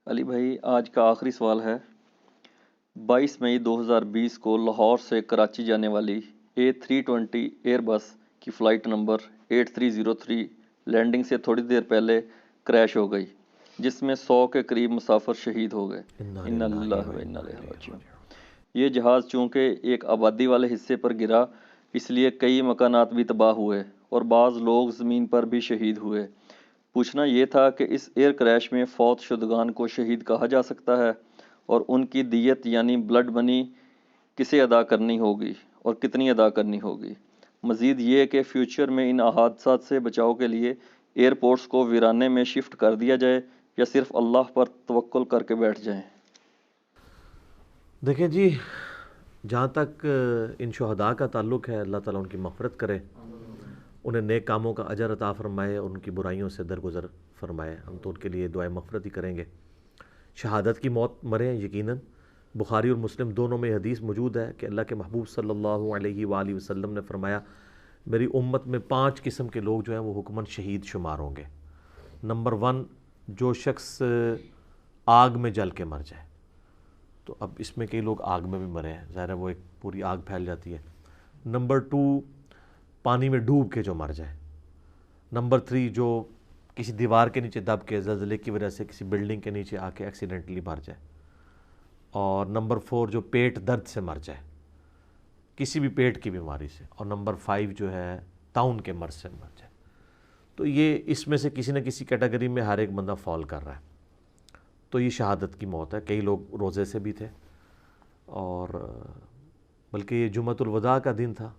علی بھائی، آج کا آخری سوال ہے۔ 22 مئی 2020 کو لاہور سے کراچی جانے والی A320 ایئر بس کی فلائٹ نمبر 8303 لینڈنگ سے تھوڑی دیر پہلے کریش ہو گئی، جس میں 100 کے قریب مسافر شہید ہو گئے۔ انا للہ و انا الیہ راجعون۔ یہ جہاز چونکہ ایک آبادی والے حصے پر گرا، اس لیے کئی مکانات بھی تباہ ہوئے اور بعض لوگ زمین پر بھی شہید ہوئے۔ پوچھنا یہ تھا کہ اس ایئر کریش میں فوت شدگان کو شہید کہا جا سکتا ہے، اور ان کی دیت یعنی بلڈ منی کسے ادا کرنی ہوگی اور کتنی ادا کرنی ہوگی؟ مزید یہ کہ فیوچر میں ان حادثات سے بچاؤ کے لیے ایئرپورٹس کو ویرانے میں شفٹ کر دیا جائے یا صرف اللہ پر توکل کر کے بیٹھ جائیں؟ دیکھیں جی، جہاں تک ان شہداء کا تعلق ہے، اللہ تعالیٰ ان کی مغفرت کرے، انہیں نیک کاموں کا اجر عطا فرمائے، ان کی برائیوں سے درگزر فرمائے۔ ہم تو ان کے لیے دعائے مغفرت ہی کریں گے۔ شہادت کی موت مرے ہیں یقیناً۔ بخاری اور مسلم دونوں میں حدیث موجود ہے کہ اللہ کے محبوب صلی اللہ علیہ وآلہ وسلم نے فرمایا، میری امت میں 5 قسم کے لوگ جو ہیں وہ حکماً شہید شمار ہوں گے۔ نمبر 1، جو شخص آگ میں جل کے مر جائے۔ تو اب اس میں کئی لوگ آگ میں بھی مرے ہیں، ظاہر ہے وہ ایک پوری آگ پھیل جاتی ہے۔ نمبر 2، پانی میں ڈوب کے جو مر جائے۔ نمبر 3، جو کسی دیوار کے نیچے دب کے زلزلے کی وجہ سے کسی بلڈنگ کے نیچے آ کے ایکسیڈنٹلی مر جائے۔ اور نمبر 4، جو پیٹ درد سے مر جائے، کسی بھی پیٹ کی بیماری سے۔ اور نمبر 5 جو ہے طاعون کے مرض سے مر جائے۔ تو یہ اس میں سے کسی نہ کسی کیٹیگری میں ہر ایک بندہ فال کر رہا ہے۔ تو یہ شہادت کی موت ہے۔ کئی لوگ روزے سے بھی تھے، اور بلکہ یہ جمعۃ الوداع کا دن تھا،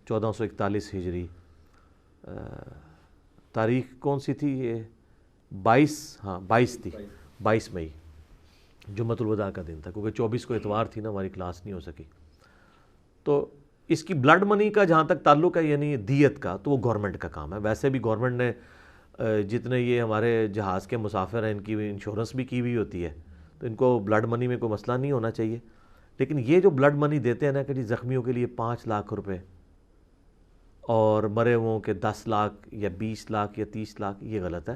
1441 ہجری۔ تاریخ کون سی تھی یہ؟ 22 تھی، 22 مئی جمعۃ الوداع کا دن تھا، کیونکہ 24 کو اتوار تھی نا، ہماری کلاس نہیں ہو سکی۔ تو اس کی بلڈ منی کا جہاں تک تعلق ہے، یعنی دیت کا، تو وہ گورنمنٹ کا کام ہے۔ ویسے بھی گورنمنٹ نے جتنے یہ ہمارے جہاز کے مسافر ہیں، ان کی انشورنس بھی کی ہوئی ہوتی ہے، تو ان کو بلڈ منی میں کوئی مسئلہ نہیں ہونا چاہیے۔ لیکن یہ جو بلڈ منی دیتے ہیں نا کہ جی زخمیوں کے لیے 5 لاکھ روپے اور مرے ہوں کہ 10 لاکھ یا 20 لاکھ یا 30 لاکھ، یہ غلط ہے۔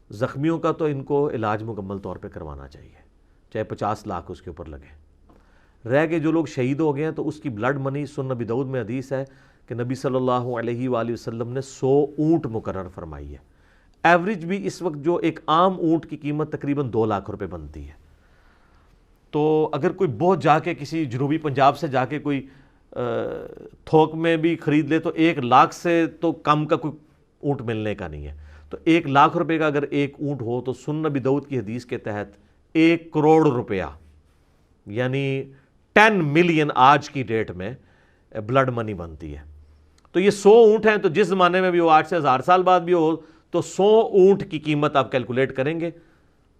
زخمیوں کا تو ان کو علاج مکمل طور پہ کروانا چاہیے، چاہے 50 لاکھ اس کے اوپر لگے۔ رہ گئے جو لوگ شہید ہو گئے ہیں، تو اس کی بلڈ منی سنن نبی داؤد میں حدیث ہے کہ نبی صلی اللہ علیہ وآلہ وسلم نے 100 اونٹ مقرر فرمائی ہے۔ ایوریج بھی اس وقت جو ایک عام اونٹ کی قیمت تقریباً 2 لاکھ روپے بنتی ہے۔ تو اگر کوئی بہت جا کے کسی جنوبی پنجاب سے جا کے کوئی تھوک میں بھی خرید لے، تو 1 لاکھ سے تو کم کا کوئی اونٹ ملنے کا نہیں ہے۔ تو 1 لاکھ روپے کا اگر ایک اونٹ ہو، تو سنن نبی داؤد کی حدیث کے تحت 1 کروڑ روپیہ، یعنی 10 ملین آج کی ڈیٹ میں بلڈ منی بنتی ہے۔ تو یہ 100 اونٹ ہیں، تو جس زمانے میں بھی ہو، 8 سے 1000 سال بعد بھی ہو، تو 100 اونٹ کی قیمت آپ کیلکولیٹ کریں گے،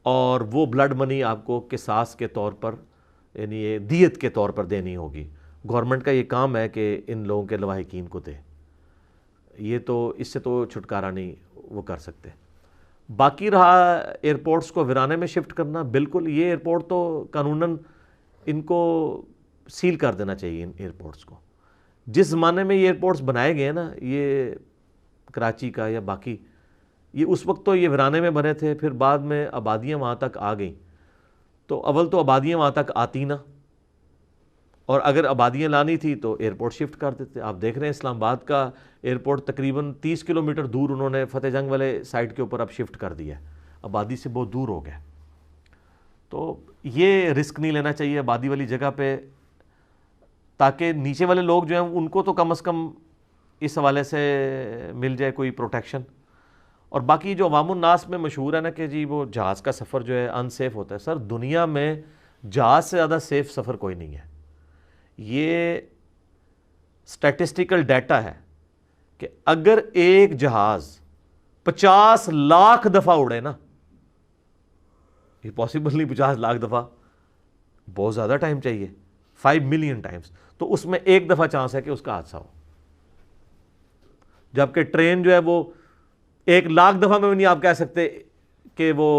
اور وہ بلڈ منی آپ کو قصاص کے طور پر، یعنی یہ دیت کے طور پر دینی ہوگی۔ گورنمنٹ کا یہ کام ہے کہ ان لوگوں کے لواحقین کو دے۔ یہ تو اس سے تو چھٹکارا نہیں وہ کر سکتے۔ باقی رہا ایئرپورٹس کو ویرانے میں شفٹ کرنا، بالکل یہ ایئرپورٹ تو قانوناً ان کو سیل کر دینا چاہیے۔ ان ایئرپورٹس کو جس زمانے میں یہ ایئرپورٹس بنائے گئے نا، یہ کراچی کا یا باقی، یہ اس وقت تو یہ ویرانے میں بنے تھے، پھر بعد میں آبادیاں وہاں تک آ گئیں۔ تو اول تو آبادیاں وہاں تک آتی نہ، اور اگر آبادیاں لانی تھی تو ایئرپورٹ شفٹ کر دیتے۔ آپ دیکھ رہے ہیں اسلام آباد کا ایئرپورٹ تقریباً 30 کلومیٹر دور انہوں نے فتح جنگ والے سائٹ کے اوپر اب شفٹ کر دیا ہے، آبادی سے بہت دور ہو گیا۔ تو یہ رسک نہیں لینا چاہیے آبادی والی جگہ پہ، تاکہ نیچے والے لوگ جو ہیں ان کو تو کم از کم اس حوالے سے مل جائے کوئی پروٹیکشن۔ اور باقی جو عوام الناس میں مشہور ہے نا کہ جی وہ جہاز کا سفر جو ہے ان سیف ہوتا ہے، سر دنیا میں جہاز سے زیادہ سیف سفر کوئی نہیں ہے۔ یہ سٹیٹسٹیکل ڈیٹا ہے کہ اگر ایک جہاز 50 لاکھ دفعہ اڑے نا، یہ پاسبل نہیں، 50 لاکھ دفعہ بہت زیادہ ٹائم چاہیے، 5 ملین ٹائمز، تو اس میں 1 دفعہ چانس ہے کہ اس کا حادثہ ہو۔ جبکہ ٹرین جو ہے وہ 1 لاکھ دفعہ میں نہیں آپ کہہ سکتے کہ وہ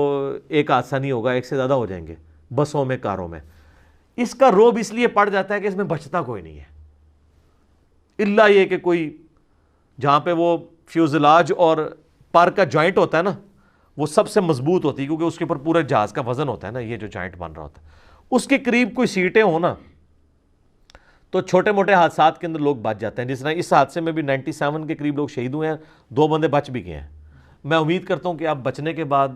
ایک حادثہ نہیں ہوگا، 1 سے زیادہ ہو جائیں گے بسوں میں، کاروں میں۔ اس کا روب اس لیے پڑ جاتا ہے کہ اس میں بچتا کوئی نہیں ہے، الا یہ کہ کوئی جہاں پہ وہ فیوزلاج اور پر کا جوائنٹ ہوتا ہے نا، وہ سب سے مضبوط ہوتی ہے کیونکہ اس کے اوپر پورا جہاز کا وزن ہوتا ہے نا, یہ جو جوائنٹ بن رہا ہوتا ہے, اس کے قریب کوئی سیٹیں ہوں نا تو چھوٹے موٹے حادثات کے اندر لوگ بچ جاتے ہیں. جس طرح اس حادثے میں بھی 97 کے قریب لوگ شہید ہوئے ہیں, 2 بندے بچ بھی گئے ہیں. میں امید کرتا ہوں کہ اب بچنے کے بعد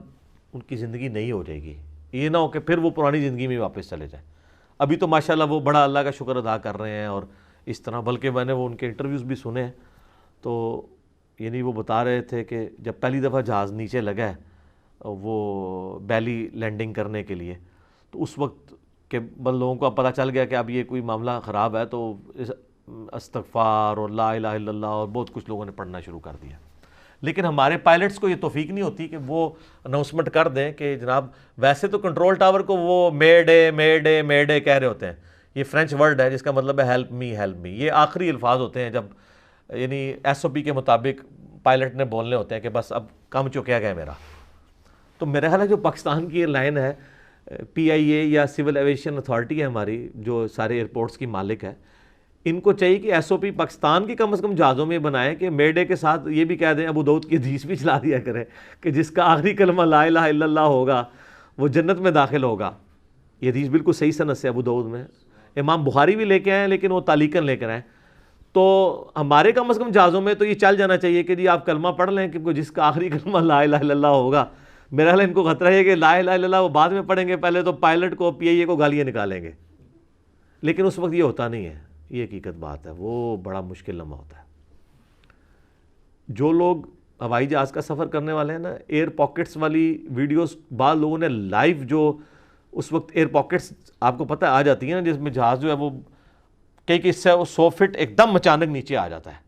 ان کی زندگی نئی ہو جائے گی, یہ نہ ہو کہ پھر وہ پرانی زندگی میں واپس چلے جائیں. ابھی تو ماشاءاللہ وہ بڑا اللہ کا شکر ادا کر رہے ہیں اور اس طرح, بلکہ میں نے وہ ان کے انٹرویوز بھی سنے ہیں تو یعنی وہ بتا رہے تھے کہ جب پہلی دفعہ جہاز نیچے لگا ہے وہ بیلی لینڈنگ کرنے کے لیے, تو اس وقت کہ لوگوں کو اب پتہ چل گیا کہ اب یہ کوئی معاملہ خراب ہے تو استغفار اور لا الہ الا اللہ اور بہت کچھ لوگوں نے پڑھنا شروع کر دیا. لیکن ہمارے پائلٹس کو یہ توفیق نہیں ہوتی کہ وہ اناؤنسمنٹ کر دیں کہ جناب, ویسے تو کنٹرول ٹاور کو وہ مے ڈے کہہ رہے ہوتے ہیں. یہ فرینچ ورڈ ہے جس کا مطلب ہے ہیلپ می. یہ آخری الفاظ ہوتے ہیں جب یعنی ایس او پی کے مطابق پائلٹ نے بولنے ہوتے ہیں کہ بس اب کم چکیا گیا میرا. تو میرا خیال ہے جو پاکستان کی لائن ہے پی آئی اے یا سول ایویشن اتھارٹی ہے ہماری, جو سارے ایئرپورٹس کی مالک ہے, ان کو چاہیے کہ ایس او پی پاکستان کی کم از کم جہازوں میں بنائیں کہ مے ڈے کے ساتھ یہ بھی کہہ دیں, ابو داؤد کی حدیث بھی چلا دیا کریں کہ جس کا آخری کلمہ لا الہ الا اللہ ہوگا وہ جنت میں داخل ہوگا. یہ حدیث بالکل صحیح سند سے ابو داؤد میں, امام بخاری بھی لے کے آئے لیکن وہ تعلیقاً لے کر آئے. تو ہمارے کم از کم جہازوں میں تو یہ چل جانا چاہیے کہ جی آپ کلمہ پڑھ لیں کہ جس کا آخری کلمہ لا الہ الا اللہ ہوگا. میرا خیال ان کو خطرہ ہے کہ لا الہ الا اللہ وہ بعد میں پڑھیں گے, پہلے تو پائلٹ کو پی آئی اے کو گالیاں نکالیں گے, لیکن اس وقت یہ ہوتا نہیں ہے. یہ حقیقت بات ہے, وہ بڑا مشکل لمحہ ہوتا ہے. جو لوگ ہوائی جہاز کا سفر کرنے والے ہیں نا, ایئر پاکٹس والی ویڈیوز بعض لوگوں نے لائیو, جو اس وقت ایئر پاکٹس آپ کو پتہ آ جاتی ہیں نا, جس میں جہاز جو ہے وہ کئی اس سے 100 فٹ ایک دم اچانک نیچے آ جاتا ہے.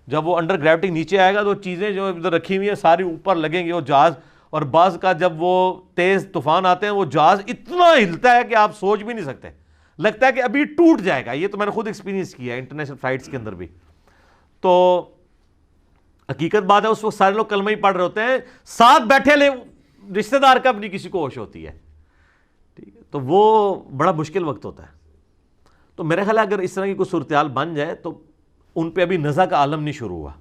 جب وہ انڈر گریوٹی نیچے آئے گا تو چیزیں جو ادھر رکھی ہوئی ہیں ساری اوپر لگیں گی وہ جہاز, اور بعض کا جب وہ تیز طوفان آتے ہیں وہ جہاز اتنا ہلتا ہے کہ آپ سوچ بھی نہیں سکتے, لگتا ہے کہ ابھی ٹوٹ جائے گا. یہ تو میں نے خود ایکسپیرینس کیا ہے انٹرنیشنل فلائٹس کے اندر بھی. تو حقیقت بات ہے اس وقت سارے لوگ کلمہ ہی پڑھ رہے ہوتے ہیں, ساتھ بیٹھے لے رشتہ دار کا بھی نہیں کسی کو ہوش ہوتی ہے. ٹھیک ہے, تو وہ بڑا مشکل وقت ہوتا ہے. تو میرے خیال ہے اگر اس طرح کی کوئی صورتحال بن جائے تو ان پہ ابھی نزا کا عالم نہیں شروع ہوا,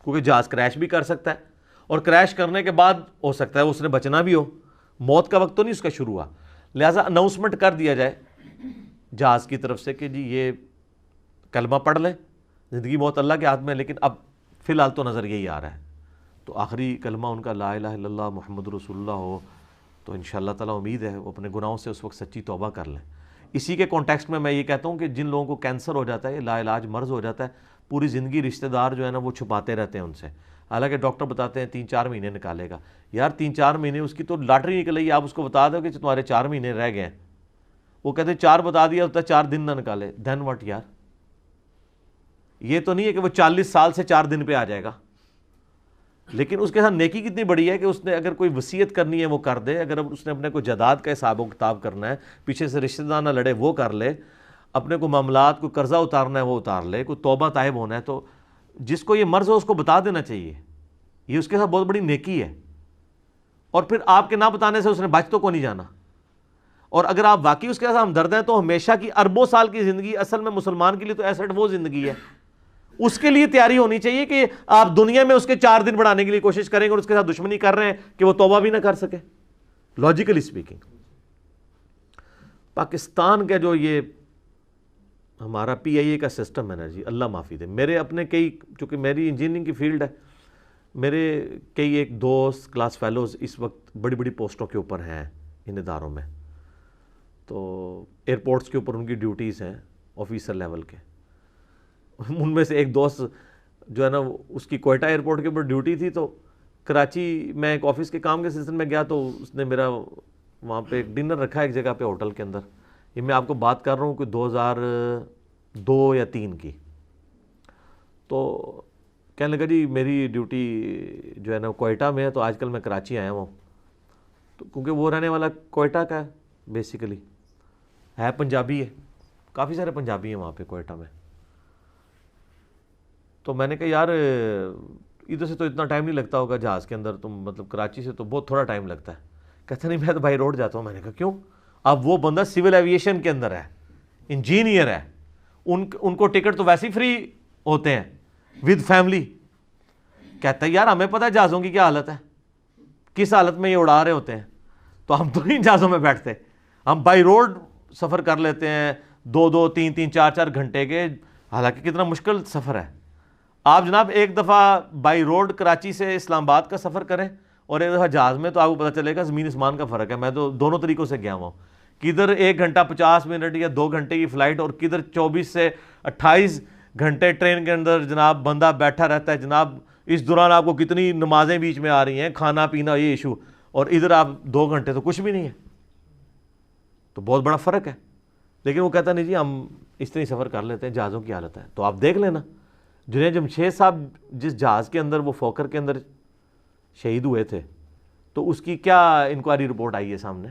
کیونکہ جہاز کریش بھی کر سکتا ہے اور کریش کرنے کے بعد ہو سکتا ہے اس نے بچنا بھی ہو, موت کا وقت تو نہیں اس کا شروع ہوا. لہٰذا اناؤنسمنٹ کر دیا جائے جہاز کی طرف سے کہ جی یہ کلمہ پڑھ لیں, زندگی موت اللہ کے ہاتھ میں, لیکن اب فی الحال تو نظر یہی آ رہا ہے. تو آخری کلمہ ان کا لا الہ الا اللہ محمد رسول اللہ ہو تو انشاءاللہ تعالیٰ امید ہے وہ اپنے گناہوں سے اس وقت سچی توبہ کر لیں. اسی کے کانٹیکسٹ میں یہ کہتا ہوں کہ جن لوگوں کو کینسر ہو جاتا ہے, لا علاج مرض ہو جاتا ہے, پوری زندگی رشتہ دار جو ہے نا وہ چھپاتے رہتے ہیں ان سے, حالانکہ ڈاکٹر بتاتے ہیں 3-4 مہینے نکالے گا. یار 3-4 مہینے اس کی تو لاٹری نکل گئی, آپ اس کو بتا دو کہ تمہارے 4 مہینے رہ گئے ہیں, وہ کہتے ہیں 4 بتا دیا ہوتا ہے 4 دن نہ نکالے, دین واٹ یار. یہ تو نہیں ہے کہ وہ 40 سال سے 4 دن پہ آ جائے گا, لیکن اس کے ساتھ نیکی کتنی بڑی ہے کہ اس نے اگر کوئی وصیت کرنی ہے وہ کر دے, اگر اس نے اپنے کو جائیداد کا حساب و کتاب کرنا ہے, پیچھے سے رشتہ دار نہ لڑے وہ کر لے, اپنے کو معاملات کو قرضہ اتارنا ہے وہ اتار لے, کوئی توبہ طائب ہونا ہے, تو جس کو یہ مرض ہو اس کو بتا دینا چاہیے. یہ اس کے ساتھ بہت بڑی نیکی ہے, اور پھر آپ کے نہ بتانے سے اس نے بچ تو کو نہیں جانا. اور اگر آپ واقعی اس کے ساتھ ہمدرد ہیں تو ہمیشہ کی اربوں سال کی زندگی اصل میں مسلمان کے لیے تو ایسٹ وہ زندگی ہے, اس کے لیے تیاری ہونی چاہیے کہ آپ دنیا میں اس کے 4 دن بڑھانے کے لیے کوشش کریں گے اور اس کے ساتھ دشمنی کر رہے ہیں کہ وہ توبہ بھی نہ کر سکے. لاجیکلی اسپیکنگ پاکستان کا جو یہ ہمارا پی آئی اے کا سسٹم ہے نا جی, اللہ معافی دے, میرے اپنے کئی, چونکہ میری انجینئرنگ کی فیلڈ ہے, میرے کئی ایک دوست کلاس فیلوز اس وقت بڑی بڑی پوسٹوں کے اوپر ہیں ان اداروں میں, تو ایئرپورٹس کے اوپر ان کی ڈیوٹیز ہیں آفیسر لیول کے. ان میں سے ایک دوست جو ہے نا اس کی کوئٹہ ایئرپورٹ کے اوپر ڈیوٹی تھی, تو کراچی میں ایک آفس کے کام کے سلسلے میں گیا تو اس نے میرا وہاں پہ ایک ڈنر رکھا ایک جگہ پہ ہوٹل کے اندر. یہ میں آپ کو بات کر رہا ہوں کہ 2002 یا 2003 کی. تو کہنے لگا جی میری ڈیوٹی جو ہے نا کوئٹہ میں ہے, تو آج کل میں کراچی آیا ہوں, تو کیونکہ وہ رہنے والا کوئٹہ کا ہے, بیسیکلی ہے پنجابی ہے, کافی سارے پنجابی ہیں وہاں پہ کوئٹہ میں. تو میں نے کہا یار ادھر سے تو اتنا ٹائم نہیں لگتا ہوگا جہاز کے اندر, تم مطلب کراچی سے تو بہت تھوڑا ٹائم لگتا ہے. کہتا نہیں میں تو بائی روڈ جاتا ہوں. میں نے کہا کیوں؟ اب وہ بندہ سول ایویشن کے اندر ہے, انجینئر ہے, ان کو ٹکٹ تو ویسے ہی فری ہوتے ہیں ود فیملی. کہتا ہے یار ہمیں پتہ ہے جہازوں کی کیا حالت ہے, کس حالت میں یہ اڑا رہے ہوتے ہیں. تو ہم تو نہیں جہازوں میں بیٹھتے, ہم بائی روڈ سفر کر لیتے ہیں 2-2, 3-3, 4-4 گھنٹے کے, حالانکہ کتنا مشکل سفر ہے. آپ جناب ایک دفعہ بائی روڈ کراچی سے اسلام آباد کا سفر کریں اور ایک دفعہ جہاز میں, تو آپ کو پتہ چلے گا زمین اسمان کا فرق ہے. میں تو دونوں طریقوں سے گیا ہوں, کدھر 1 گھنٹہ 50 منٹ یا 2 گھنٹے کی فلائٹ, اور کدھر 24 سے 28 گھنٹے ٹرین کے اندر جناب بندہ بیٹھا رہتا ہے. جناب اس دوران آپ کو کتنی نمازیں بیچ میں آ رہی ہیں, کھانا پینا یہ ایشو, اور ادھر آپ 2 گھنٹے تو کچھ بھی نہیں ہے. تو بہت بڑا فرق ہے. لیکن وہ کہتا نہیں جی ہم اس طرح سفر کر لیتے ہیں, جہازوں کی حالت ہے. تو آپ دیکھ لینا جنید جمشید صاحب جس جہاز کے اندر وہ فوکر کے اندر شہید ہوئے تھے, تو اس کی کیا انکوائری رپورٹ آئی ہے سامنے.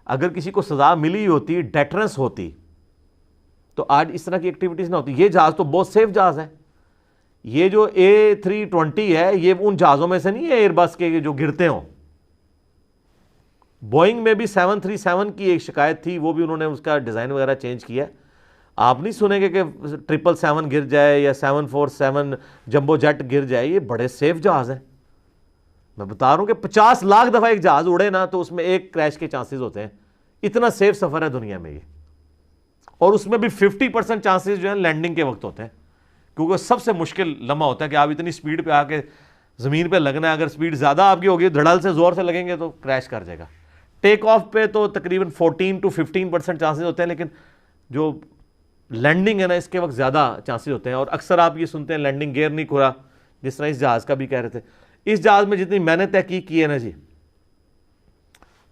اگر کسی کو سزا ملی ہوتی, ڈیٹرنس ہوتی, تو آج اس طرح کی ایکٹیویٹیز نہ ہوتی. یہ جہاز تو بہت سیف جہاز ہے. یہ جو A320 ہے یہ ان جہازوں میں سے نہیں ہے ایئر بس کے جو گرتے ہوں. بوئنگ میں بھی 737 کی ایک شکایت تھی, وہ بھی انہوں نے اس کا ڈیزائن وغیرہ چینج کیا. آپ نہیں سنیں گے کہ 777 گر جائے یا 747 جمبو جیٹ گر جائے. یہ بڑے سیف جہاز ہیں. میں بتا رہا ہوں کہ 50 لاکھ دفعہ ایک جہاز اڑے نا تو اس میں ایک کریش کے چانسز ہوتے ہیں. اتنا سیف سفر ہے دنیا میں یہ. اور اس میں بھی 50% چانسز جو ہیں لینڈنگ کے وقت ہوتے ہیں, کیونکہ سب سے مشکل لمحہ ہوتا ہے کہ آپ اتنی سپیڈ پہ آ کے زمین پہ لگنا ہے. اگر سپیڈ زیادہ آپ کی ہوگی, دھڑل سے زور سے لگیں گے تو کریش کر جائے گا. ٹیک آف پہ تو تقریباً 14 to 15% چانسز ہوتے ہیں, لیکن جو لینڈنگ ہے نا اس کے وقت زیادہ چانسز ہوتے ہیں. اور اکثر آپ یہ سنتے ہیں لینڈنگ گیئر نہیں کھلا, جس طرح اس جہاز کا بھی کہہ رہے تھے. اس جہاز میں جتنی میں نے تحقیق کی ہے نا جی,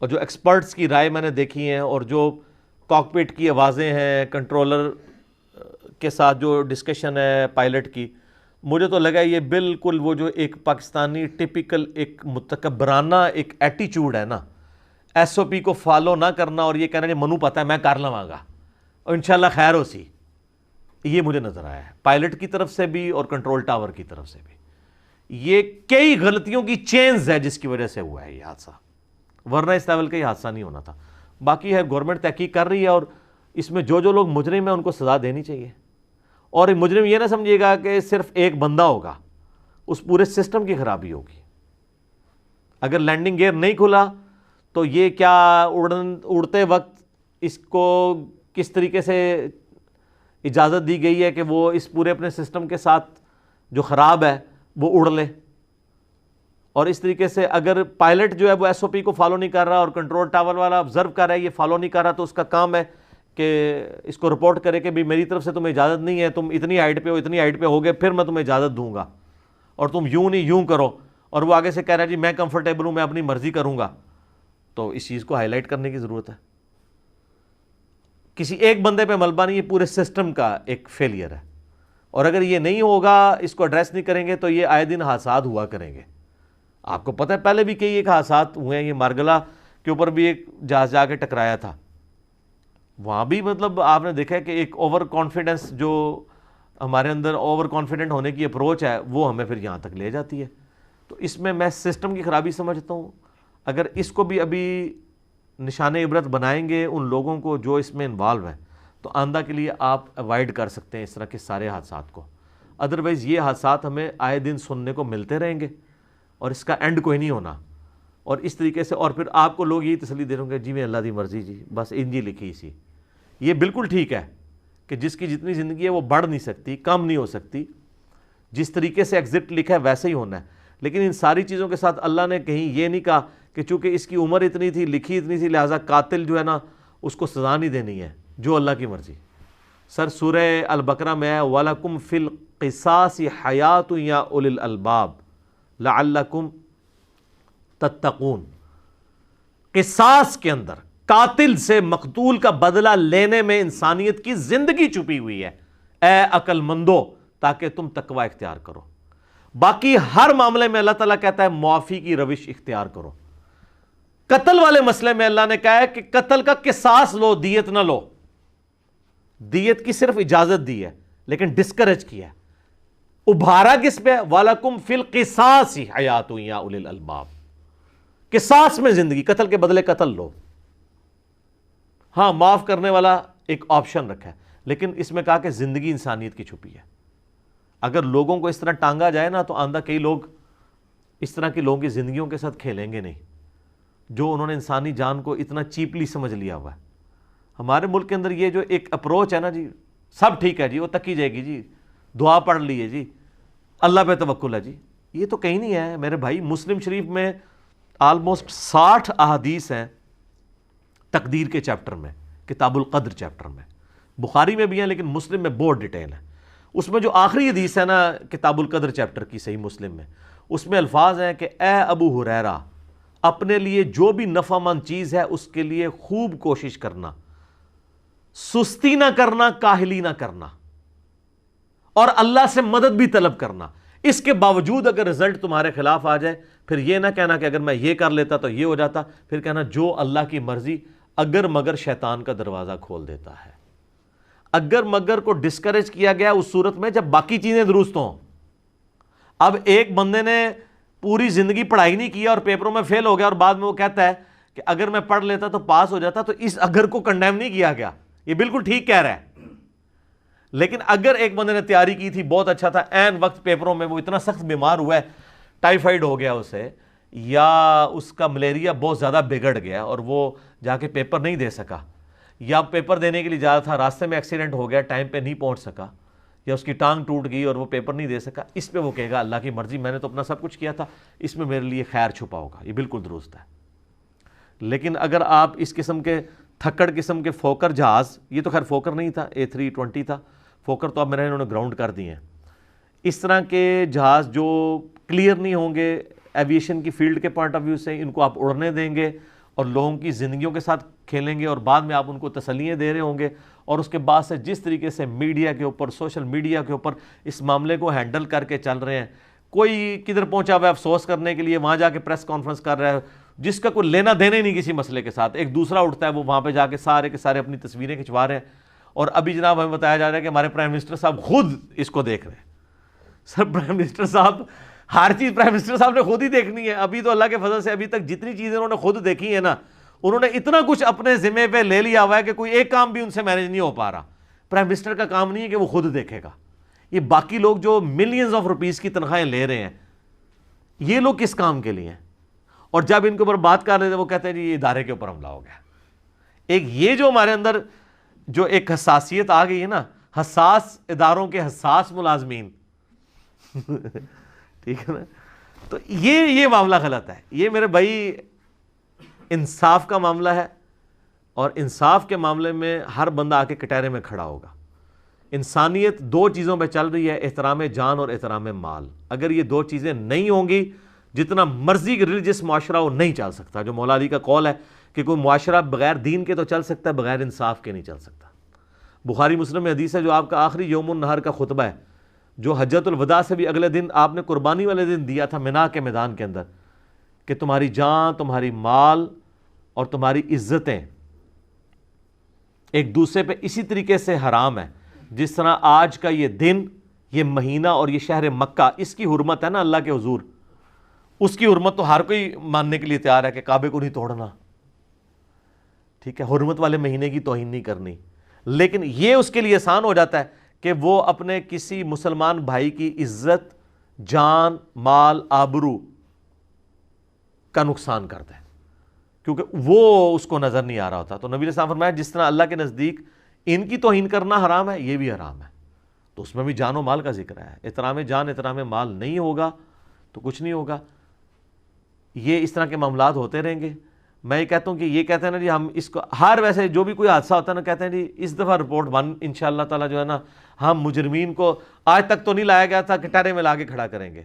اور جو ایکسپرٹس کی رائے میں نے دیکھی ہیں, اور جو کاکپٹ کی آوازیں ہیں, کنٹرولر کے ساتھ جو ڈسکشن ہے پائلٹ کی, مجھے تو لگا یہ بالکل وہ جو ایک پاکستانی ٹپیکل ایک متکبرانہ ایک ایٹیچیوڈ ہے نا, ایس او پی کو فالو نہ کرنا اور یہ کہنا کہ منو پتہ ہے میں کر لواں گا اور انشاءاللہ خیر ہو سی, یہ مجھے نظر آیا ہے پائلٹ کی طرف سے بھی اور کنٹرول ٹاور کی طرف سے بھی. یہ کئی غلطیوں کی چینز ہے جس کی وجہ سے ہوا ہے یہ حادثہ, ورنہ اس لیول کا یہ حادثہ نہیں ہونا تھا. باقی ہے گورنمنٹ تحقیق کر رہی ہے, اور اس میں جو لوگ مجرم ہیں ان کو سزا دینی چاہیے. اور مجرم یہ نہ سمجھیے گا کہ صرف ایک بندہ ہوگا, اس پورے سسٹم کی خرابی ہوگی. اگر لینڈنگ گیئر نہیں کھلا تو یہ کیا اڑتے وقت اس کو کس طریقے سے اجازت دی گئی ہے کہ وہ اس پورے اپنے سسٹم کے ساتھ جو خراب ہے وہ اڑ لے. اور اس طریقے سے اگر پائلٹ جو ہے وہ ایس او پی کو فالو نہیں کر رہا اور کنٹرول ٹاور والا آبزرو کر رہا ہے یہ فالو نہیں کر رہا, تو اس کا کام ہے کہ اس کو رپورٹ کرے کہ بھی میری طرف سے تمہیں اجازت نہیں ہے, تم اتنی ہائٹ پہ ہو, اتنی ہائٹ پہ ہوگے پھر میں تمہیں اجازت دوں گا, اور تم یوں نہیں یوں کرو. اور وہ آگے سے کہہ رہا ہے جی میں کمفرٹیبل ہوں, میں اپنی مرضی کروں گا. تو اس چیز کو ہائی لائٹ کرنے کی ضرورت ہے. کسی ایک بندے پہ ملبہ نہیں, یہ پورے سسٹم کا ایک فیلئر ہے. اور اگر یہ نہیں ہوگا, اس کو ایڈریس نہیں کریں گے, تو یہ آئے دن حادثات ہوا کریں گے. آپ کو پتہ ہے پہلے بھی کئی ایک حادثات ہوئے ہیں. یہ مارگلا کے اوپر بھی ایک جہاز جا کے ٹکرایا تھا, وہاں بھی مطلب آپ نے دیکھا کہ ایک اوور کانفیڈنس جو ہمارے اندر اوور کانفیڈنٹ ہونے کی اپروچ ہے وہ ہمیں پھر یہاں تک لے جاتی ہے. تو اس میں سسٹم کی خرابی سمجھتا ہوں. اگر اس کو بھی ابھی نشان عبرت بنائیں گے ان لوگوں کو جو اس میں انوالو ہیں, تو آئندہ کے لیے آپ اوائڈ کر سکتے ہیں اس طرح کے سارے حادثات کو. ادروائز یہ حادثات ہمیں آئے دن سننے کو ملتے رہیں گے اور اس کا اینڈ کوئی نہیں ہونا. اور اس طریقے سے اور پھر آپ کو لوگ یہی تسلی دے رہے ہیں کہ جی میں اللہ دی مرضی جی بس انجی لکھی سی. یہ بالکل ٹھیک ہے کہ جس کی جتنی زندگی ہے وہ بڑھ نہیں سکتی, کم نہیں ہو سکتی. جس طریقے سے ایگزٹ لکھا ہے ویسے ہی ہونا ہے. لیکن ان ساری چیزوں کے ساتھ اللہ نے کہیں یہ نہیں کہا کہ چونکہ اس کی عمر اتنی تھی, لکھی اتنی تھی, لہٰذا قاتل جو ہے نا اس کو سزا نہیں دینی ہے, جو اللہ کی مرضی. سر سورہ البقرہ میں ہے وَلَكُمْ فِي الْقِصَاصِ حَيَاةٌ يَا أُولِي الْأَلْبَابِ لَعَلَّكُمْ تَتَّقُونَ. قصاص کے اندر قاتل سے مقتول کا بدلہ لینے میں انسانیت کی زندگی چھپی ہوئی ہے, اے عقل مندو, تاکہ تم تقوی اختیار کرو. باقی ہر معاملے میں اللہ تعالیٰ کہتا ہے معافی کی روش اختیار کرو. قتل والے مسئلے میں اللہ نے کہا ہے کہ قتل کا قصاص لو, دیت نہ لو. دیت کی صرف اجازت دی ہے لیکن ڈسکریج کیا ہے. ابھارا کس پہ؟ وَلَكُمْ فِي الْقِصَاصِ حَيَاةٌ يَا أُولِي الْأَلْبَابِ. قصاص میں زندگی, قتل کے بدلے قتل لو. ہاں معاف کرنے والا ایک آپشن رکھا ہے, لیکن اس میں کہا کہ زندگی انسانیت کی چھپی ہے. اگر لوگوں کو اس طرح ٹانگا جائے نا تو آندہ کئی لوگ اس طرح کے لوگوں کی زندگیوں کے ساتھ کھیلیں گے نہیں جو انہوں نے انسانی جان کو اتنا چیپلی سمجھ لیا ہوا ہے. ہمارے ملک کے اندر یہ جو ایک اپروچ ہے نا جی، سب ٹھیک ہے جی، وہ تکی جائے گی جی، دعا پڑھ لیے جی، اللہ پہ توکل ہے جی، یہ تو کہیں نہیں ہے میرے بھائی. مسلم شریف میں آلموسٹ 60 احادیث ہیں تقدیر کے چیپٹر میں، کتاب القدر چیپٹر میں. بخاری میں بھی ہیں لیکن مسلم میں بہت ڈیٹیل ہے. اس میں جو آخری حدیث ہے نا کتاب القدر چیپٹر کی صحیح مسلم میں، اس میں الفاظ ہیں کہ اے ابو ہریرہ، اپنے لیے جو بھی نفع مند چیز ہے اس کے لیے خوب کوشش کرنا، سستی نہ کرنا، کاہلی نہ کرنا، اور اللہ سے مدد بھی طلب کرنا. اس کے باوجود اگر رزلٹ تمہارے خلاف آ جائے پھر یہ نہ کہنا کہ اگر میں یہ کر لیتا تو یہ ہو جاتا، پھر کہنا جو اللہ کی مرضی، اگر مگر شیطان کا دروازہ کھول دیتا ہے. اگر مگر کو ڈسکریج کیا گیا اس صورت میں جب باقی چیزیں درست ہوں. اب ایک بندے نے پوری زندگی پڑھائی نہیں کیا اور پیپروں میں فیل ہو گیا اور بعد میں وہ کہتا ہے کہ اگر میں پڑھ لیتا تو پاس ہو جاتا، تو اس اگر کو کنڈیم نہیں کیا گیا، یہ بالکل ٹھیک کہہ رہا ہے. لیکن اگر ایک بندے نے تیاری کی تھی، بہت اچھا تھا، عین وقت پیپروں میں وہ اتنا سخت بیمار ہوا ہے، ٹائیفائڈ ہو گیا اسے، یا اس کا ملیریا بہت زیادہ بگڑ گیا اور وہ جا کے پیپر نہیں دے سکا، یا پیپر دینے کے لیے جا رہا تھا، راستے میں ایکسیڈنٹ ہو گیا، ٹائم پہ نہیں پہنچ سکا، یا اس کی ٹانگ ٹوٹ گئی اور وہ پیپر نہیں دے سکا، اس پہ وہ کہے گا اللہ کی مرضی، میں نے تو اپنا سب کچھ کیا تھا، اس میں میرے لیے خیر چھپا ہوگا. یہ بالکل درست ہے. لیکن اگر آپ اس قسم کے تھکڑ قسم کے فوکر جہاز، یہ تو خیر فوکر نہیں تھا، A320 تھا، فوکر تو اب میرے انہوں نے گراؤنڈ کر دیے ہیں، اس طرح کے جہاز جو کلیئر نہیں ہوں گے ایویشن کی فیلڈ کے پوائنٹ آف ویو سے، ان کو آپ اڑنے دیں گے اور لوگوں کی زندگیوں کے ساتھ کھیلیں گے اور بعد میں آپ ان کو تسلیاں دے رہے ہوں گے، اور اس کے بعد سے جس طریقے سے میڈیا کے اوپر، سوشل میڈیا کے اوپر اس معاملے کو ہینڈل کر کے چل رہے ہیں، کوئی کدھر پہنچا ہوا ہے افسوس کرنے کے لیے، وہاں جا کے پریس کانفرنس کر رہا ہے جس کا کوئی لینا دینا ہی نہیں کسی مسئلے کے ساتھ، ایک دوسرا اٹھتا ہے وہ وہاں پہ جا کے سارے کے سارے اپنی تصویریں کھنچوا رہے ہیں. اور ابھی جناب ہمیں بتایا جا رہا ہے کہ ہمارے پرائم منسٹر صاحب خود اس کو دیکھ رہے ہیں. سر پرائم منسٹر صاحب، ہر چیز پرائم منسٹر صاحب نے خود ہی دیکھنی ہے. ابھی تو اللہ کے فضل سے ابھی تک جتنی چیزیں انہوں نے خود دیکھی ہیں نا، انہوں نے اتنا کچھ اپنے ذمے پہ لے لیا ہوا ہے کہ کوئی ایک کام بھی ان سے مینیج نہیں ہو پا رہا. پرائم منسٹر کا کام نہیں ہے کہ وہ خود دیکھے گا. یہ باقی لوگ جو ملینز آف روپیز کی تنخواہیں لے رہے ہیں، یہ لوگ کس کام کے لیے ہیں؟ اور جب ان کے اوپر بات کر رہے تھے وہ کہتے ہیں جی یہ ادارے کے اوپر حملہ ہو گیا. ایک یہ جو ہمارے اندر جو ایک حساسیت آ گئی ہے نا، حساس اداروں کے حساس ملازمین ٹھیک ہے نا، تو یہ معاملہ غلط ہے. یہ میرے بھائی انصاف کا معاملہ ہے، اور انصاف کے معاملے میں ہر بندہ آ کے کٹہرے میں کھڑا ہوگا. انسانیت دو چیزوں پہ چل رہی ہے، احترام جان اور احترام مال. اگر یہ دو چیزیں نہیں ہوں گی، جتنا مرضی ریلیجس معاشرہ وہ نہیں چل سکتا. جو مولا علی کا قول ہے کہ کوئی معاشرہ بغیر دین کے تو چل سکتا ہے، بغیر انصاف کے نہیں چل سکتا. بخاری مسلم میں حدیث ہے جو آپ کا آخری یوم النہر کا خطبہ ہے، جو حجۃ الوداع سے بھی اگلے دن آپ نے قربانی والے دن دیا تھا منا کے میدان کے اندر، کہ تمہاری جان، تمہاری مال اور تمہاری عزتیں ایک دوسرے پہ اسی طریقے سے حرام ہے جس طرح آج کا یہ دن، یہ مہینہ اور یہ شہر مکہ، اس کی حرمت ہے نا اللہ کے حضور، اس کی حرمت تو ہر کوئی ماننے کے لیے تیار ہے کہ کعبے کو نہیں توڑنا، ٹھیک ہے، حرمت والے مہینے کی توہین نہیں کرنی. لیکن یہ اس کے لیے آسان ہو جاتا ہے کہ وہ اپنے کسی مسلمان بھائی کی عزت، جان، مال، آبرو کا نقصان کرتا ہے، کیونکہ وہ اس کو نظر نہیں آ رہا ہوتا. تو نبی علیہ السلام فرمایا جس طرح اللہ کے نزدیک ان کی توہین کرنا حرام ہے، یہ بھی حرام ہے. تو اس میں بھی جان و مال کا ذکر ہے. احترام جان، احترام مال نہیں ہوگا تو کچھ نہیں ہوگا. یہ اس طرح کے معاملات ہوتے رہیں گے. میں یہ کہتا ہوں کہ یہ کہتے ہیں نا جی ہم اس کو ہر ویسے جو بھی کوئی حادثہ ہوتا ہے نا، کہتے ہیں جی اس دفعہ رپورٹ بن انشاءاللہ تعالیٰ جو ہے نا، ہم مجرمین کو آج تک تو نہیں لایا گیا تھا، کٹہرے میں لا کے کھڑا کریں گے.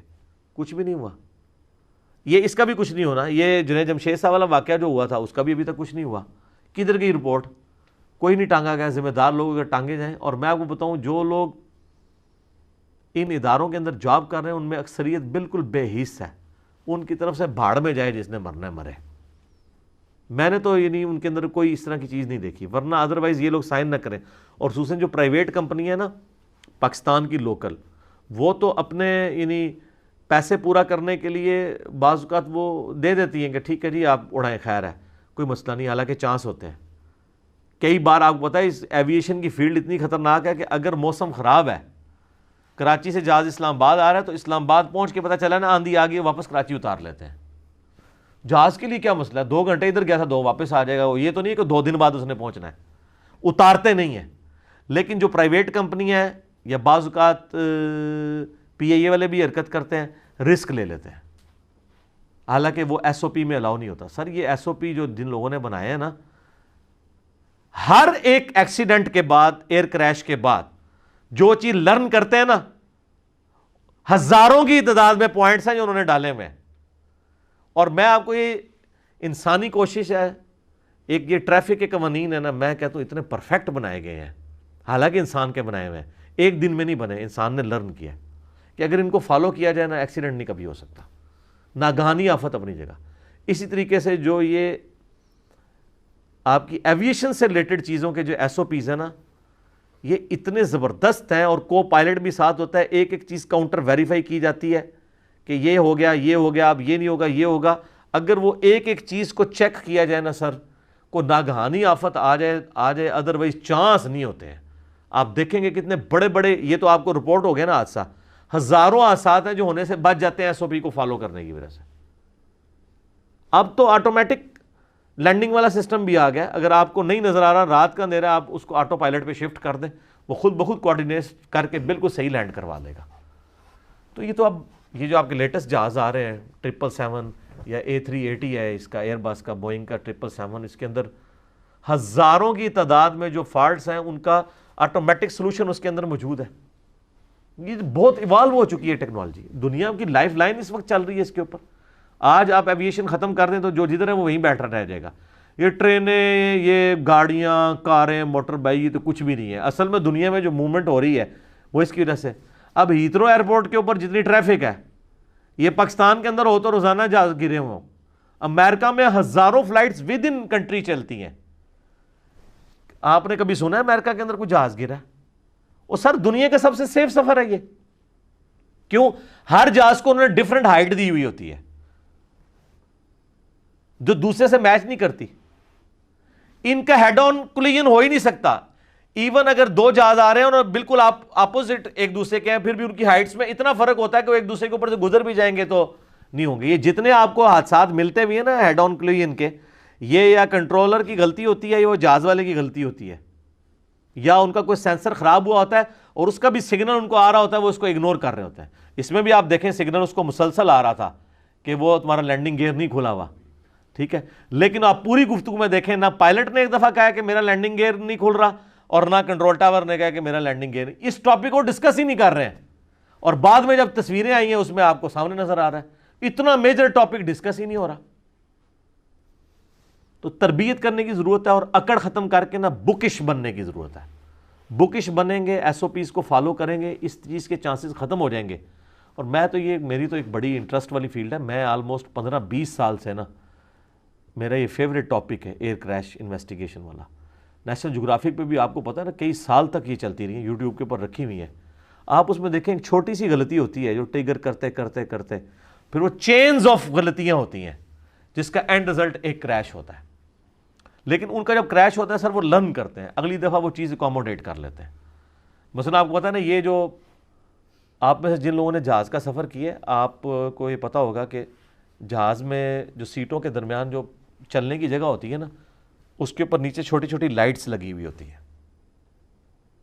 کچھ بھی نہیں ہوا. یہ اس کا بھی کچھ نہیں ہونا. یہ جنید جمشید صاحب والا واقعہ جو ہوا تھا اس کا بھی ابھی تک کچھ نہیں ہوا. کدھر گئی رپورٹ؟ کوئی نہیں ٹانگا گیا. ذمہ دار لوگ اگر ٹانگے جائیں. اور میں آپ کو بتاؤں جو لوگ ان اداروں کے اندر جاب کر رہے ہیں ان میں اکثریت بالکل بے حس ہے. ان کی طرف سے بھاڑ میں جائے، جس نے مرنا ہے مرے. میں نے تو یہ نہیں ان کے اندر کوئی اس طرح کی چیز نہیں دیکھی، ورنہ ادروائز یہ لوگ سائن نہ کریں. اور خصوصاً جو پرائیویٹ کمپنی ہے نا پاکستان کی لوکل، وہ تو اپنے یعنی پیسے پورا کرنے کے لیے بعض اوقات وہ دے دیتی ہیں کہ ٹھیک ہے جی آپ اڑائیں، خیر ہے، کوئی مسئلہ نہیں. حالانکہ چانس ہوتے ہیں. کئی بار آپ کو پتہ ہے اس ایویشن کی فیلڈ اتنی خطرناک ہے کہ اگر موسم خراب ہے کراچی سے جہاز اسلام آباد آ رہا ہے تو اسلام آباد پہنچ کے پتہ چلا نا آندھی آ گئی, واپس کراچی اتار لیتے ہیں. جہاز کے لیے کیا مسئلہ ہے, 2 گھنٹے ادھر گیا تھا 2 واپس آ جائے گا, یہ تو نہیں کہ 2 دن بعد اس نے پہنچنا ہے. اتارتے نہیں ہیں. لیکن جو پرائیویٹ کمپنی ہے یا بعض اوقات پی اے والے بھی حرکت کرتے ہیں, رسک لے لیتے ہیں, حالانکہ وہ ایس او پی میں الاؤ نہیں ہوتا. سر یہ ایس او پی جو جن لوگوں نے بنائے ہیں نا, ہر ایک ایکسیڈنٹ کے بعد, ایئر کریش کے بعد جو چیز لرن کرتے ہیں نا, ہزاروں کی تعداد میں پوائنٹس ہیں جو انہوں نے ڈالے ہوئے ہیں. اور میں آپ کو یہ انسانی کوشش ہے, ایک یہ ٹریفک کے قوانین ہے نا, میں کہتا ہوں اتنے پرفیکٹ بنائے گئے ہیں, حالانکہ انسان کے بنائے ہوئے ہیں, ایک دن میں نہیں بنے, انسان نے لرن کیا کہ اگر ان کو فالو کیا جائے نا ایکسیڈنٹ نہیں کبھی ہو سکتا, ناگہانی آفت اپنی جگہ. اسی طریقے سے جو یہ آپ کی ایویشن سے ریلیٹڈ چیزوں کے جو ایس او پیز ہیں نا, یہ اتنے زبردست ہیں, اور کو پائلٹ بھی ساتھ ہوتا ہے, ایک ایک چیز کاؤنٹر ویریفائی کی جاتی ہے کہ یہ ہو گیا, یہ ہو گیا, اب یہ نہیں ہوگا, یہ ہوگا. اگر وہ ایک ایک چیز کو چیک کیا جائے نا سر, کو ناگہانی آفت آ جائے, ادروائز چانس نہیں ہوتے ہیں. آپ دیکھیں گے کتنے بڑے بڑے, یہ تو آپ کو رپورٹ ہو گیا نا حادثہ, ہزاروں حادثات ہیں جو ہونے سے بچ جاتے ہیں ایس او پی کو فالو کرنے کی وجہ سے. اب تو آٹومیٹک لینڈنگ والا سسٹم بھی آ گیا, اگر آپ کو نہیں نظر آ رہا, رات کا اندھیرا, آپ اس کو آٹو پائلٹ پہ شفٹ کر دیں, وہ خود بخود کوآرڈینیٹ کر کے بالکل صحیح لینڈ کروا دے گا. تو یہ تو اب یہ جو آپ کے لیٹسٹ جہاز آ رہے ہیں 777 یا A380 ہے اس کا, ایئر بس کا, بوئنگ کا 777, اس کے اندر ہزاروں کی تعداد میں جو فالٹس ہیں ان کا آٹومیٹک سلوشن اس کے اندر موجود ہے. یہ بہت ایوالو ہو چکی ہے ٹیکنالوجی, دنیا کی لائف لائن اس وقت چل رہی ہے اس کے اوپر. آج آپ ایویشن ختم کر دیں تو جو جدھر ہے وہ وہیں بیٹھا رہ جائے گا. یہ ٹرینیں, یہ گاڑیاں, کاریں, موٹر بائک, یہ تو کچھ بھی نہیں ہے. اصل میں دنیا میں جو موومنٹ ہو رہی ہے وہ اس کی وجہ سے. اب ہیتھرو ایئرپورٹ کے اوپر جتنی ٹریفک ہے, یہ پاکستان کے اندر ہو تو روزانہ جہاز گرے ہوں. امریکہ میں ہزاروں فلائٹس ود ان کنٹری چلتی ہیں. آپ نے کبھی سنا ہے امریکہ کے اندر کوئی جہاز گرا ہے؟ اور سر دنیا کا سب سے سیف سفر ہے یہ. کیوں؟ ہر جہاز کو انہوں نے ڈفرنٹ ہائٹ دی ہوئی ہوتی ہے جو دوسرے سے میچ نہیں کرتی. ان کا ہیڈ آن کولیجن ہو ہی نہیں سکتا. ایون اگر 2 جہاز آ رہے ہیں اور بالکل اپوزٹ ایک دوسرے کے ہیں, پھر بھی ان کی ہائٹس میں اتنا فرق ہوتا ہے کہ وہ ایک دوسرے کے اوپر سے گزر بھی جائیں گے تو نہیں ہوں گے. یہ جتنے آپ کو حادثات ملتے بھی ہیں نا ہیڈ آن کولیجن کے, یہ یا کنٹرولر کی غلطی ہوتی ہے یا وہ جہاز والے کی غلطی ہوتی ہے, یا ان کا کوئی سینسر خراب ہوا ہوتا ہے اور اس کا بھی سگنل ان کو آ رہا ہوتا ہے, وہ اس کو اگنور کر رہے ہوتے ہیں. اس میں بھی آپ دیکھیں سگنل اس کو مسلسل آ رہا تھا کہ وہ تمہارا لینڈنگ گیئر نہیں کھلا ہوا, ٹھیک ہے. لیکن آپ پوری گفتگو میں دیکھیں, نہ پائلٹ نے ایک دفعہ کہا کہ میرا لینڈنگ گیئر نہیں کھل رہا, اور نہ کنٹرول ٹاور نے کہا کہ میرا لینڈنگ گیئر. اس ٹاپک کو ڈسکس ہی نہیں کر رہے ہیں, اور بعد میں جب تصویریں آئی ہیں اس میں آپ کو سامنے نظر آ رہا ہے اتنا میجر ٹاپک ڈسکس ہی نہیں ہو رہا. تو تربیت کرنے کی ضرورت ہے, اور اکڑ ختم کر کے نا بکش بننے کی ضرورت ہے. بکش بنیں گے, ایس او پیز کو فالو کریں گے, اس چیز کے چانسز ختم ہو جائیں گے. اور میں تو یہ, میری تو ایک بڑی انٹرسٹ والی فیلڈ ہے. میں آلموسٹ 15-20 سال سے نا میرا یہ فیوریٹ ٹاپک ہے ایئر کریش انویسٹیگیشن والا. نیشنل جغرافک پہ بھی آپ کو پتہ ہے نا کئی سال تک یہ چلتی رہی ہے, یوٹیوب کے اوپر رکھی ہوئی ہے. آپ اس میں دیکھیں ایک چھوٹی سی غلطی ہوتی ہے جو ٹریگر کرتے کرتے کرتے پھر وہ چینز آف غلطیاں ہوتی ہیں جس کا اینڈ رزلٹ ایک کریش ہوتا ہے. لیکن ان کا جب کریش ہوتا ہے سر وہ لرن کرتے ہیں, اگلی دفعہ وہ چیز اکوموڈیٹ کر لیتے ہیں. مثلا آپ کو پتہ ہے نا, یہ جو آپ میں سے جن لوگوں نے جہاز کا سفر کیا ہے آپ کو یہ پتہ ہوگا کہ جہاز میں جو سیٹوں کے درمیان جو چلنے کی جگہ ہوتی ہے نا, اس کے اوپر نیچے چھوٹی چھوٹی لائٹس لگی ہوئی ہوتی ہیں.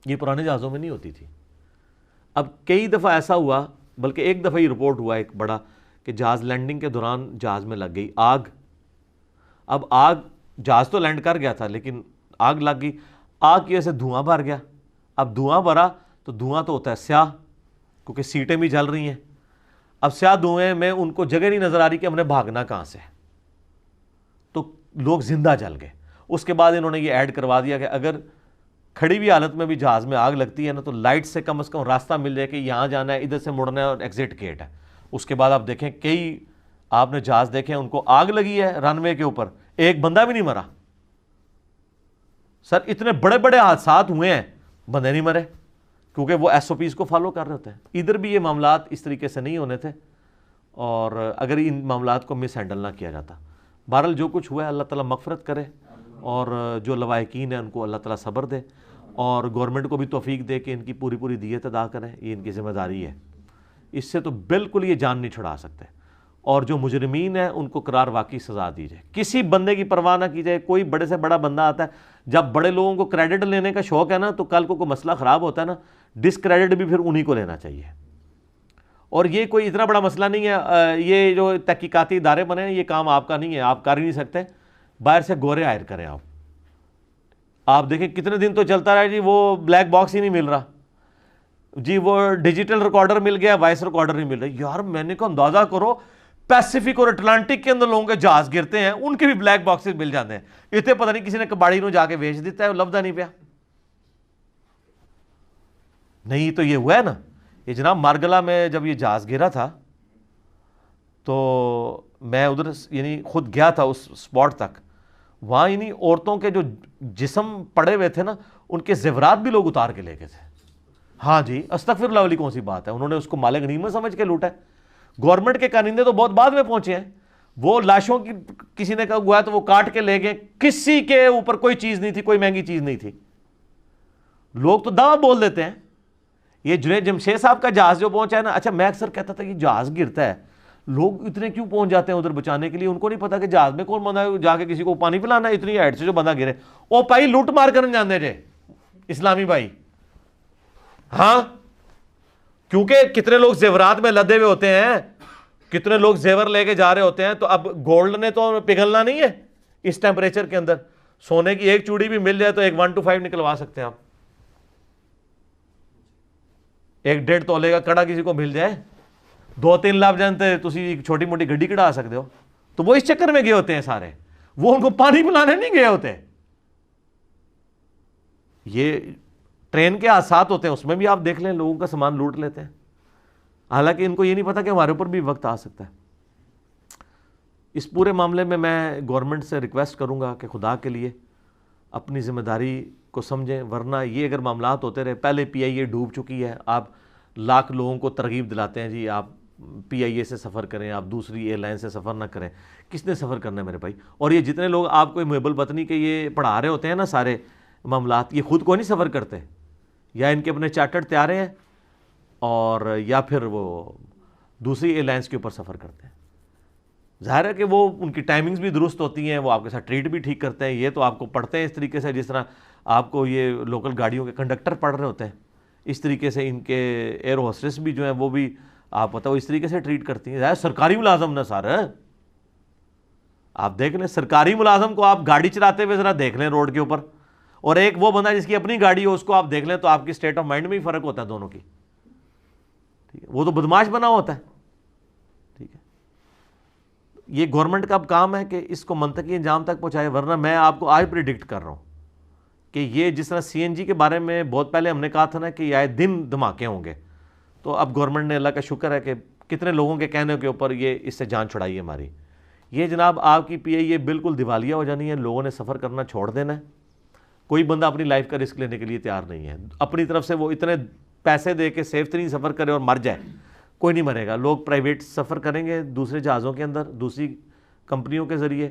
یہ پرانے جہازوں میں نہیں ہوتی تھی. اب کئی دفعہ ایسا ہوا, بلکہ ایک دفعہ ہی رپورٹ ہوا ایک بڑا, کہ جہاز لینڈنگ کے دوران جہاز میں لگ گئی آگ. اب آگ, جہاز تو لینڈ کر گیا تھا لیکن آگ لگ گئی. آگ کی وجہ سے دھواں بھر گیا. اب دھواں بھرا تو دھواں تو ہوتا ہے سیاہ, کیونکہ سیٹیں بھی جل رہی ہیں. اب سیاہ دھوئیں میں ان کو جگہ نہیں نظر آ رہی کہ ہم نے بھاگنا کہاں سے, تو لوگ زندہ جل گئے. اس کے بعد انہوں نے یہ ایڈ کروا دیا کہ اگر کھڑی ہوئی حالت میں بھی جہاز میں آگ لگتی ہے نا تو لائٹ سے کم از کم راستہ مل جائے کہ یہاں جانا ہے, ادھر سے مڑنا ہے, اور ایگزٹ گیٹ ہے. اس کے بعد آپ دیکھیں کئی آپ نے جہاز دیکھیں ان کو آگ لگی ہے رن وے کے اوپر, ایک بندہ بھی نہیں مرا. سر اتنے بڑے بڑے حادثات ہوئے ہیں, بندے نہیں مرے, کیونکہ وہ ایس او پیز کو فالو کر رہے ہوتے ہیں. ادھر بھی یہ معاملات اس طریقے سے نہیں ہونے تھے, اور اگر ان معاملات کو مس ہینڈل نہ کیا جاتا. بہرحال جو کچھ ہوا ہے اللہ تعالیٰ مغفرت کرے, اور جو لواحقین ہیں ان کو اللہ تعالیٰ صبر دے. اور گورنمنٹ کو بھی توفیق دے کہ ان کی پوری پوری دیت ادا کریں, یہ ان کی ذمہ داری ہے. اس سے تو بالکل یہ جان نہیں چھڑا سکتے, اور جو مجرمین ہیں ان کو قرار واقعی سزا دی جائے, کسی بندے کی پرواہ نہ کی جائے. کوئی بڑے سے بڑا بندہ آتا ہے, جب بڑے لوگوں کو کریڈٹ لینے کا شوق ہے نا, تو کل کو کوئی مسئلہ خراب ہوتا ہے نا, ڈسکریڈٹ بھی پھر انہی کو لینا چاہیے. اور یہ کوئی اتنا بڑا مسئلہ نہیں ہے, یہ جو تحقیقاتی ادارے بنے ہیں یہ کام آپ کا نہیں ہے, آپ کر ہی نہیں سکتے. باہر سے گورے ہائر کریں آپ دیکھیں کتنے دن تو چلتا رہا جی, وہ بلیک باکس ہی نہیں مل رہا جی, وہ ڈیجیٹل ریکارڈر مل گیا, وائس ریکارڈر نہیں مل رہا. یار میں نے کہا اندازہ کرو پیسیفک اور اٹلانٹک کے اندر لوگوں کے جہاز گرتے ہیں, ان کے بھی بلیک باکسز مل جاتے ہیں. اتنے پتہ نہیں کسی نے کباڑی نو جا کے بیچ دیتا ہے, لفظہ نہیں پیا. نہیں تو یہ ہوا ہے نا, یہ جناب مارگلا میں جب یہ جہاز گرا تھا تو میں ادھر یعنی خود گیا تھا اس سپاٹ تک. وہاں یعنی عورتوں کے جو جسم پڑے ہوئے تھے نا, ان کے زیورات بھی لوگ اتار کے لے گئے تھے. ہاں جی, استغفر اللہ والی کون سی بات ہے, انہوں نے اس کو مال غنیمت سمجھ کے لوٹا ہے. گورنمنٹ کے کارندے تو بہت بعد میں پہنچے ہیں, وہ لاشوں کی کسی نے کہا ہوا ہے تو وہ کاٹ کے لے گئے, کسی کے اوپر کوئی چیز نہیں تھی, کوئی مہنگی چیز نہیں تھی. لوگ تو دعویٰ بول دیتے ہیں. یہ جنید جمشید صاحب کا جہاز جو پہنچا ہے نا, اچھا میں اکثر کہتا تھا کہ جہاز گرتا ہے, لوگ اتنے کیوں پہنچ جاتے ہیں ادھر بچانے کے لیے, ان کو نہیں پتا کہ جہاز میں کون بندہ جا کے کسی کو پانی پلانا ہے, اتنی ہائٹ سے جو بندہ گرے. او بھائی لوٹ مار کرنے جاندے جے اسلامی بھائی, ہاں کیونکہ کتنے لوگ زیورات میں لدے ہوئے ہوتے ہیں, کتنے لوگ زیور لے کے جا رہے ہوتے ہیں. تو اب گولڈ نے تو پگھلنا نہیں ہے اس ٹیمپریچر کے اندر. سونے کی ایک چوڑی بھی مل جائے تو ایک 1 to 5 نکلوا سکتے ہیں آپ. ایک 1.5 تولے کا کڑا کسی کو مل جائے, 2-3 لاکھ جانتے تسی ایک چھوٹی موٹی گڈی کڑا سکتے ہو. تو وہ اس چکر میں گئے ہوتے ہیں سارے, وہ ان کو پانی پلانے نہیں گئے ہوتے. یہ ٹرین کے حادثات ہوتے ہیں, اس میں بھی آپ دیکھ لیں لوگوں کا سامان لوٹ لیتے ہیں, حالانکہ ان کو یہ نہیں پتا کہ ہمارے اوپر بھی وقت آ سکتا ہے. اس پورے معاملے میں گورنمنٹ سے ریکویسٹ کروں گا کہ خدا کے لیے اپنی ذمہ داری کو سمجھیں, ورنہ یہ اگر معاملات ہوتے رہے, پہلے پی آئی اے ڈوب چکی ہے, آپ لاکھ لوگوں کو ترغیب دلاتے ہیں جی آپ پی آئی اے سے سفر کریں, آپ دوسری ایئر لائن سے سفر نہ کریں. کس نے سفر کرنا ہے میرے بھائی؟ اور یہ جتنے لوگ آپ کو محب الوطنی کے یہ پڑھا رہے ہوتے ہیں نا سارے معاملات, یہ خود کو نہیں سفر کرتے, یا ان کے اپنے چارٹرڈ تیارے ہیں, اور یا پھر وہ دوسری ایئر لائنس کے اوپر سفر کرتے ہیں. ظاہر ہے کہ وہ ان کی ٹائمنگز بھی درست ہوتی ہیں, وہ آپ کے ساتھ ٹریٹ بھی ٹھیک کرتے ہیں. یہ تو آپ کو پڑھتے ہیں اس طریقے سے جس طرح آپ کو یہ لوکل گاڑیوں کے کنڈکٹر پڑھ رہے ہوتے ہیں, اس طریقے سے ان کے ایئر ہوسٹس بھی جو ہیں وہ بھی آپ پتہ وہ اس طریقے سے ٹریٹ کرتی ہیں. ظاہر سرکاری ملازم نا سارا, آپ دیکھ لیں سرکاری ملازم کو آپ گاڑی چلاتے ہوئے ذرا دیکھ لیں روڈ کے اوپر, اور ایک وہ بندہ جس کی اپنی گاڑی ہو اس کو آپ دیکھ لیں, تو آپ کی اسٹیٹ آف مائنڈ میں ہی فرق ہوتا ہے دونوں کی. ٹھیک ہے, وہ تو بدماش بنا ہوتا ہے. ٹھیک ہے, یہ گورنمنٹ کا اب کام ہے کہ اس کو منطقی انجام تک پہنچائے, ورنہ میں آپ کو آج پریڈکٹ کر رہا ہوں کہ یہ جس طرح سی این جی کے بارے میں بہت پہلے ہم نے کہا تھا نا کہ یہ آئے دن دھماکے ہوں گے, تو اب گورنمنٹ نے اللہ کا شکر ہے کہ کتنے لوگوں کے کہنے کے اوپر یہ اس سے جان چھڑائی ہے ہماری. یہ جناب آپ کی پی آئی اے بالکل دیوالیہ ہو جانی ہے, لوگوں نے سفر کرنا چھوڑ دینا ہے. کوئی بندہ اپنی لائف کا رسک لینے کے لیے تیار نہیں ہے. اپنی طرف سے وہ اتنے پیسے دے کے سیف ترین سفر کرے اور مر جائے, کوئی نہیں مرے گا. لوگ پرائیویٹ سفر کریں گے دوسرے جہازوں کے اندر دوسری کمپنیوں کے ذریعے,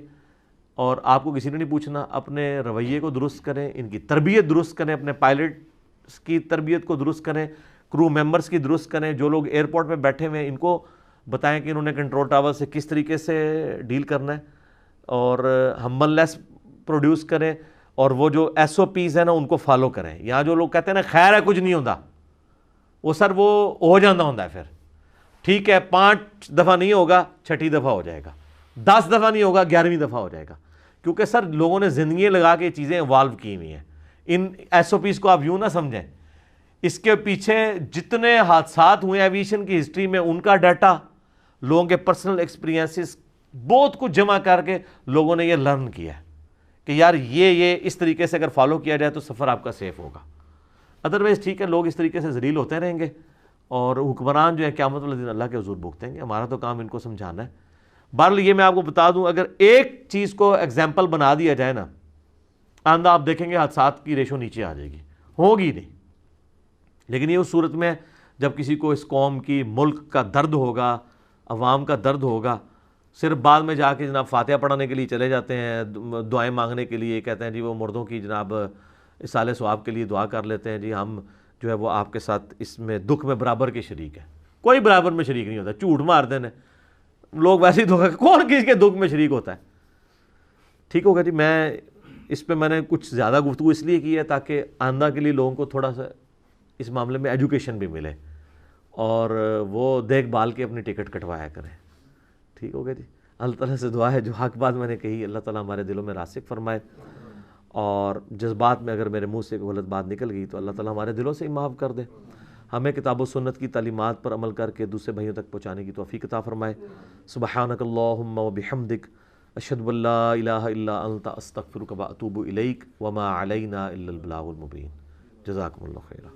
اور آپ کو کسی نے نہیں پوچھنا. اپنے رویے کو درست کریں, ان کی تربیت درست کریں, اپنے پائلٹس کی تربیت کو درست کریں, کرو ممبرس کی درست کریں. جو لوگ ایئرپورٹ میں بیٹھے ہوئے ہیں ان کو بتائیں کہ انہوں نے کنٹرول ٹاور سے کس طریقے سے ڈیل کرنا ہے, اور ہمبل لیس پروڈیوس کریں, اور وہ جو ایس او پیز ہیں نا ان کو فالو کریں. یہاں جو لوگ کہتے ہیں نا خیر ہے کچھ نہیں ہوتا, وہ سر وہ ہو جانا ہوتا ہے. پھر ٹھیک ہے 5 دفعہ نہیں ہوگا, 6ٹھی دفعہ ہو جائے گا, 10 دفعہ نہیں ہوگا, 11ویں دفعہ ہو جائے گا. کیونکہ سر لوگوں نے زندگی لگا کے چیزیں ایوالو کی ہوئی ہیں. ان ایس او پیز کو آپ یوں نہ سمجھیں, اس کے پیچھے جتنے حادثات ہوئے ایویشن کی ہسٹری میں ان کا ڈیٹا, لوگوں کے پرسنل ایکسپیرینسز بہت کچھ جمع کر کے لوگوں نے یہ لرن کیا ہے کہ یار یہ اس طریقے سے اگر فالو کیا جائے تو سفر آپ کا سیف ہوگا. ادروائز ٹھیک ہے لوگ اس طریقے سے ذلیل ہوتے رہیں گے, اور حکمران جو ہے قیامت والے دن اللہ کے حضور بھگتیں گے. ہمارا تو کام ان کو سمجھانا ہے. بہرحال یہ میں آپ کو بتا دوں, اگر ایک چیز کو ایگزامپل بنا دیا جائے نا, آندہ آپ دیکھیں گے حادثات کی ریشو نیچے آ جائے گی, ہوگی نہیں. لیکن یہ اس صورت میں جب کسی کو اس قوم کی ملک کا درد ہوگا, عوام کا درد ہوگا, صرف بعد میں جا کے جناب فاتحہ پڑھانے کے لیے چلے جاتے ہیں, دعائیں مانگنے کے لیے, کہتے ہیں جی وہ مردوں کی جناب اصالِ ثواب کے لیے دعا کر لیتے ہیں جی ہم جو ہے وہ آپ کے ساتھ اس میں دکھ میں برابر کے شریک ہیں. کوئی برابر میں شریک نہیں ہوتا, جھوٹ مار دینے لوگ ویسے ہی دھوکا, کون کس کے دکھ میں شریک ہوتا ہے. ٹھیک ہوگا جی. میں اس پہ میں نے کچھ زیادہ گفتگو اس لیے کی ہے تاکہ آئندہ کے لیے لوگوں کو تھوڑا سا اس معاملے میں ایجوکیشن بھی ملے اور وہ دیکھ بھال کے اپنی ٹکٹ کٹوایا کریں. ٹھیک ہوگا جی. اللہ تعالیٰ سے دعا ہے جو حق بات میں نے کہی اللہ تعالیٰ ہمارے دلوں میں راسخ فرمائے, اور جذبات میں اگر میرے منہ سے کوئی غلط بات نکل گئی تو اللہ تعالیٰ ہمارے دلوں سے ہی معاف کر دے. ہمیں کتاب و سنت کی تعلیمات پر عمل کر کے دوسرے بھائیوں تک پہنچانے کی توفیق عطا فرمائے. سبحانک اللہم و بحمدک اشہد ان لا الہ الا انت استغفرک و اتوب الیک وما علینا الا البلاغ المبین. جزاکم اللہ خیرا.